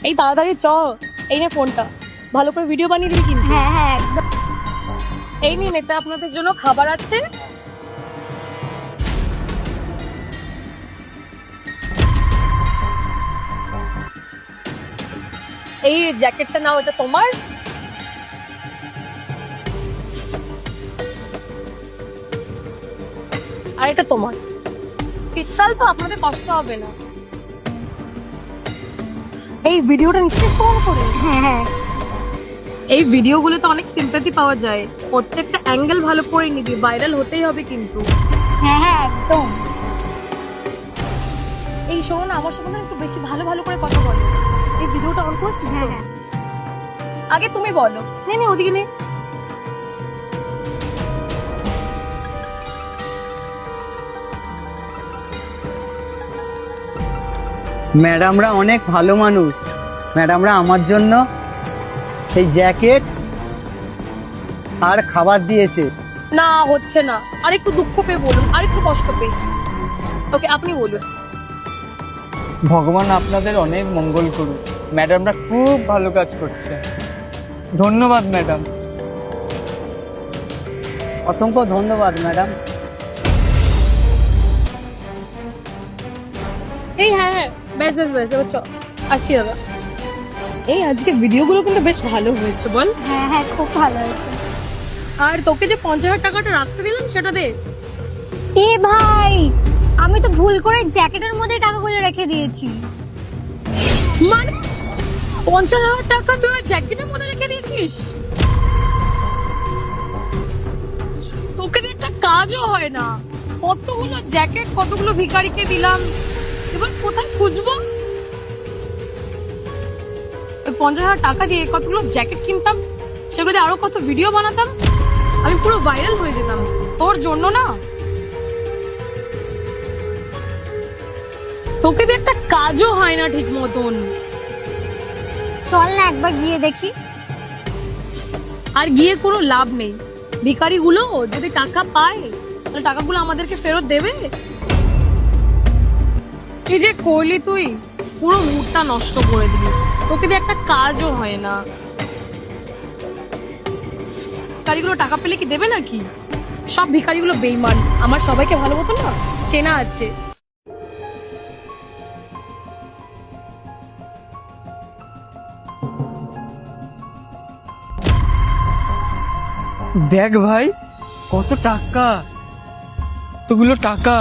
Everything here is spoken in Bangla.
এই তাড়াতাড়ি চ, এই নে ফোনটা, ভালো করে ভিডিও বানিয়ে দিবি কিন্তু। হ্যাঁ হ্যাঁ একদম। এই নিন, এটা আপনাদের জন্য খাবার আছে। এই জ্যাকেটটা নাও, এটা তোমার। আর এটা তোমার। শীতকাল তো, আপনাদের কষ্ট হবে না। এই ভিডিওটা নিচ্ছিস কোন করে? হ্যাঁ হ্যাঁ এই ভিডিওগুলোতে অনেক সিম্প্যাথি পাওয়া যায়, প্রত্যেকটা অ্যাঙ্গেল ভালো করে নিবি, ভাইরাল হতেই হবে কিন্তু। হ্যাঁ হ্যাঁ একদম। এই শোনো না, আমার সঙ্গে একটু বেশি ভালো ভালো করে কথা বলো। এই ভিডিওটা অন করেছিস তো? হ্যাঁ হ্যাঁ আগে তুমি বলো। নে নে, ওদিকে নে। ম্যাডামরা অনেক ভালো মানুষ। ম্যাডামরা আমার জন্য এই জ্যাকেট আর খাবার দিয়েছে। না হচ্ছে না, আর একটু দুঃখ পেয়ে বলুন, আর একটু কষ্ট পেয়ে। ওকে, আপনি বলুন। ভগবান আপনাদের অনেক মঙ্গল করুন। ম্যাডামরা খুব ভালো কাজ করছে। ধন্যবাদ ম্যাডাম। অসংখ্য ধন্যবাদ ম্যাডাম। এই হ্যাঁ হ্যাঁ, বেশ বেশ বেশ, ও চ, আসছি দাদা। এই আজকে ভিডিওগুলো কিন্তু বেশ ভালো হয়েছে, বল। হ্যাঁ হ্যাঁ খুব ভালো হয়েছে। আর তোকে যে 50,000 টাকাটা রাখতে দিলাম, সেটা দে। এ ভাই, আমি তো ভুল করে জ্যাকেটের মধ্যে টাকাগুলো রেখে দিয়েছি। মানে 50,000 টাকা তুই ওই জ্যাকেটের মধ্যে রেখে দিয়েছিস? তোকে দিয়ে একটা কাজও হয় না। কতগুলো জ্যাকেট, কতগুলো ভিখারিকে দিলাম, এবার কোথায় খুঁজবো? ওই 50,000 টাকা দিয়ে কতগুলো জ্যাকেট কিনতাম, সেগুলো দিয়ে আরো কত ভিডিও বানাতাম, আমি পুরো ভাইরাল হয়ে যেতাম তোর জন্য না। তোকে দিয়ে একটা কাজও হয় না ঠিক মতন। চল না একবার গিয়ে দেখি। আর গিয়ে কোনো লাভ নেই, ভিখারিগুলো যদি টাকা পায় তাহলে টাকাগুলো আমাদেরকে ফেরত দেবে। কি যে করলি তুই, পুরো মুডটা নষ্ট করে দিলি। তোকে দিয়ে একটা কাজও হয় না। ভিখারিগুলো টাকা পেলে কি দেবে নাকি? সব ভিখারিগুলো বেইমান, আমার সবাইকে ভালো মতো না চেনা আছে। দেখ ভাই, কত টাকা, কতগুলো টাকা।